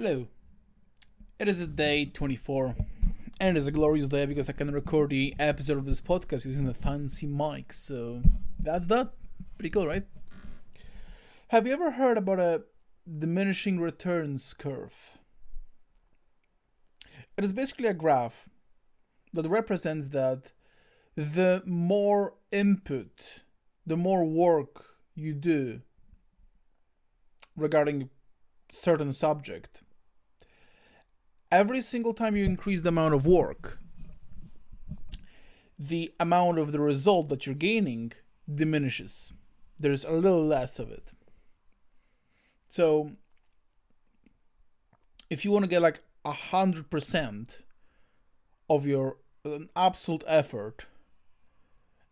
Hello. It is a day 24, and it is a glorious day because I can record the episode of this podcast using the fancy mic. So that's that. Pretty cool, right? Have you ever heard about a diminishing returns curve? It is basically a graph that represents that the more input, the more work you do regarding certain subject, every single time you increase the amount of work, the amount of the result that you're gaining diminishes. There's a little less of it. So if you want to get like 100% of your absolute effort,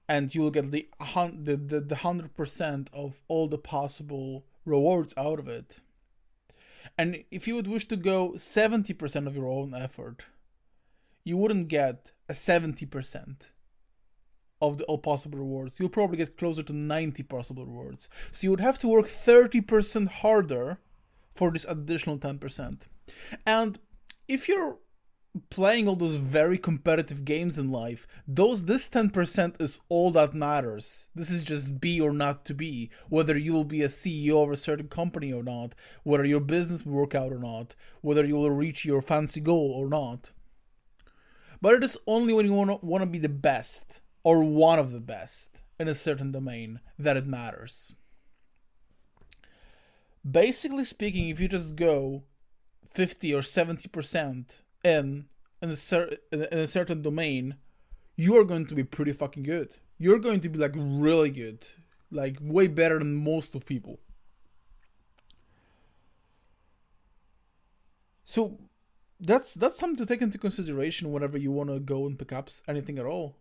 and you will get the 100% of all the possible rewards out of it. And if you would wish to go 70% of your own effort, you wouldn't get a 70% of the all possible rewards. You'll probably get closer to 90 possible rewards. So you would have to work 30% harder for this additional 10%. And if you're playing all those very competitive games in life, this 10% is all that matters. This is just be or not to be, whether you will be a CEO of a certain company or not, whether your business will work out or not, whether you will reach your fancy goal or not. But it is only when you want to be the best or one of the best in a certain domain that it matters. Basically speaking, if you just go 50 or 70% in a certain domain, you are going to be pretty fucking good. You're going to be like really good, like way better than most of people. So that's something to take into consideration whenever you want to go and pick up anything at all.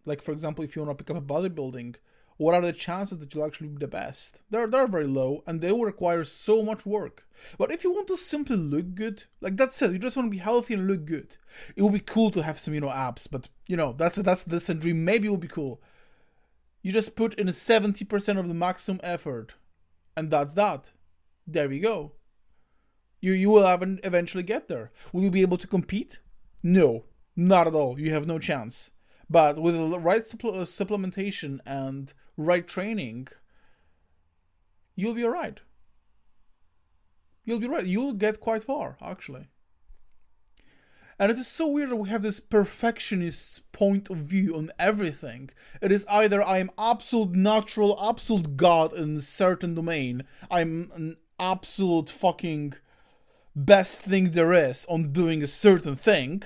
Like, for example, if you want to pick up a bodybuilding, what are the chances that you'll actually be the best? They're very low, and they will require so much work. But if you want to simply look good, like that's it, you just want to be healthy and look good. It will be cool to have some, abs, but that's this dream. Maybe it will be cool. You just put in 70% of the maximum effort, and that's that. There we go. You will eventually get there. Will you be able to compete? No, not at all. You have no chance. But with the right supplementation and right training, you'll be alright. You'll be right. You'll get quite far, actually. And it is so weird that we have this perfectionist point of view on everything. It is either I am absolute natural, absolute god in a certain domain, I'm an absolute fucking best thing there is on doing a certain thing,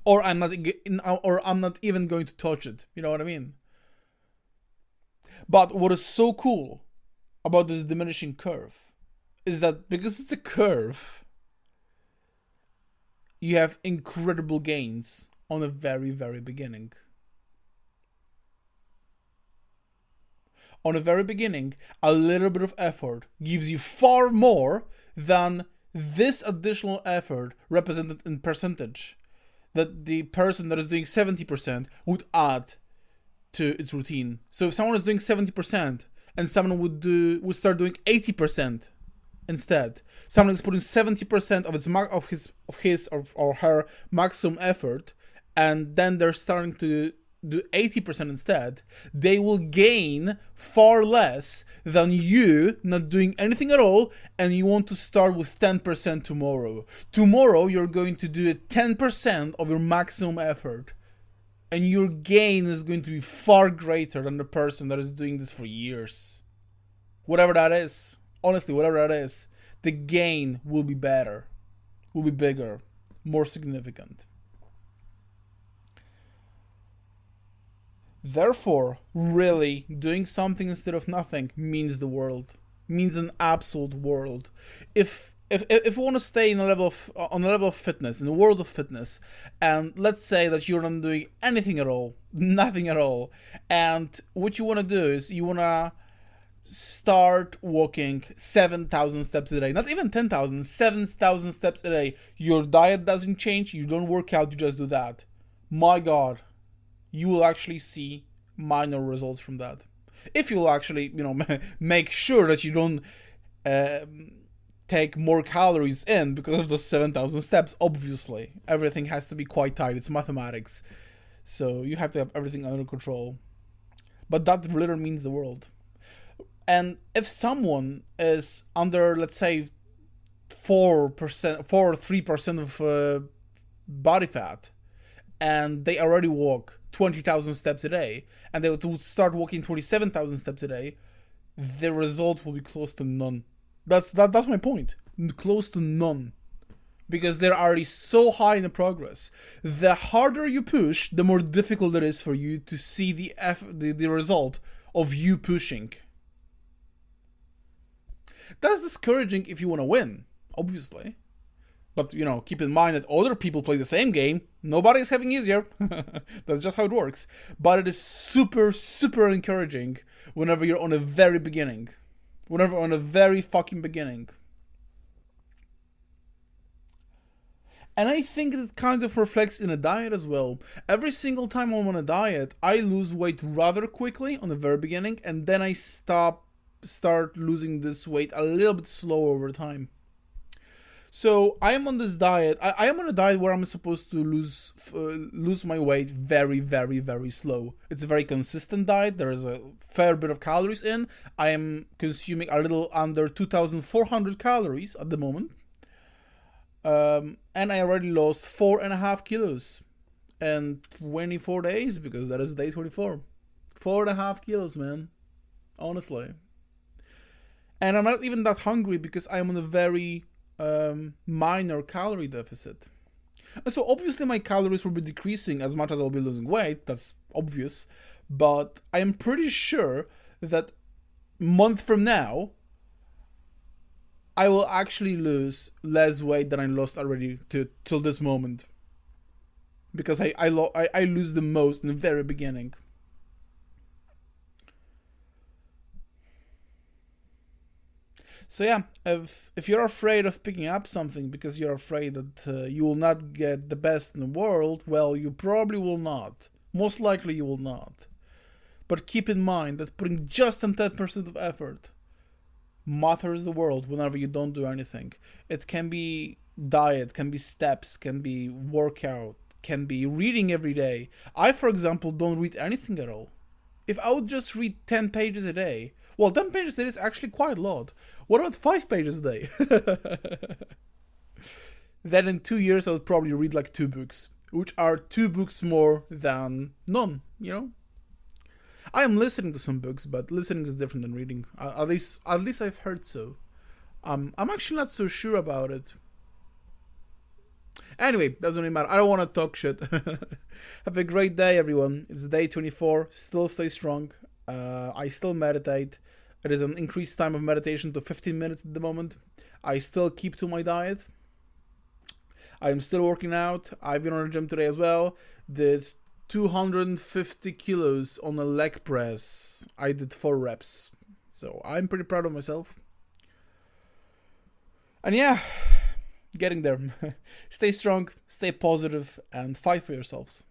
or I'm not even going to touch it. You know what I mean? But what is so cool about this diminishing curve is that because it's a curve, you have incredible gains on the very, very beginning. On the very beginning, a little bit of effort gives you far more than this additional effort represented in percentage that the person that is doing 70% would add to its routine. So if someone is doing 70% and someone would start doing 80% instead, someone is putting 70% of his or her maximum effort, and then they're starting to do 80% instead, they will gain far less than you not doing anything at all, and you want to start with 10% tomorrow. Tomorrow you're going to do 10% of your maximum effort, and your gain is going to be far greater than the person that is doing this for years. Whatever that is, honestly, whatever that is, the gain will be better, will be bigger, more significant. Therefore, really, doing something instead of nothing means the world, means an absolute world. If we want to stay on a level of fitness, in the world of fitness, and let's say that you're not doing anything at all, nothing at all, and what you want to do is you want to start walking 7,000 steps a day, not even 10,000, 7,000 steps a day. Your diet doesn't change, you don't work out, you just do that. My God, you will actually see minor results from that. If you'll actually, make sure that you don't take more calories in because of those 7,000 steps. Obviously, everything has to be quite tight. It's mathematics, so you have to have everything under control. But that literally means the world. And if someone is under, let's say, 4%, 4 or 3% of body fat, and they already walk 20,000 steps a day, and they would start walking 27,000 steps a day, the result will be close to none. That's my point. Close to none. Because they're already so high in the progress. The harder you push, the more difficult it is for you to see the result of you pushing. That's discouraging if you want to win, obviously. But, keep in mind that other people play the same game. Nobody's having easier. That's just how it works. But it is super, super encouraging whenever you're on the very beginning. Whenever on the very fucking beginning. And I think it kind of reflects in a diet as well. Every single time I'm on a diet, I lose weight rather quickly on the very beginning, and then I start losing this weight a little bit slower over time. So I am on this diet. I am on a diet where I'm supposed to lose my weight very, very, very slow. It's a very consistent diet. There is a fair bit of calories in. I am consuming a little under 2,400 calories at the moment. And I already lost 4.5 kilos in 24 days because that is day 24. 4.5 kilos, man. Honestly. And I'm not even that hungry because I'm on a very minor calorie deficit. And so obviously my calories will be decreasing as much as I'll be losing weight. That's obvious. But I'm pretty sure that a month from now, I will actually lose less weight than I lost already till this moment. Because I lose the most in the very beginning. So yeah, if you're afraid of picking up something because you're afraid that you will not get the best in the world, well, you probably will not. Most likely you will not. But keep in mind that putting just 10% of effort matters the world whenever you don't do anything. It can be diet, can be steps, can be workout, can be reading every day. I, for example, don't read anything at all. If I would just read 10 pages a day, well, 10 pages a day is actually quite a lot. What about 5 pages a day? Then in 2 years I would probably read like 2 books, which are 2 books more than none, I am listening to some books, but listening is different than reading. At least I've heard so. I'm actually not so sure about it. Anyway, doesn't really matter. I don't want to talk shit. Have a great day, everyone. It's day 24. Still stay strong. I still meditate. It is an increased time of meditation to 15 minutes at the moment. I still keep to my diet. I'm still working out. I've been on the gym today as well. Did 250 kilos on a leg press. I did 4 reps. So I'm pretty proud of myself. And yeah, getting there. Stay strong, stay positive, and fight for yourselves.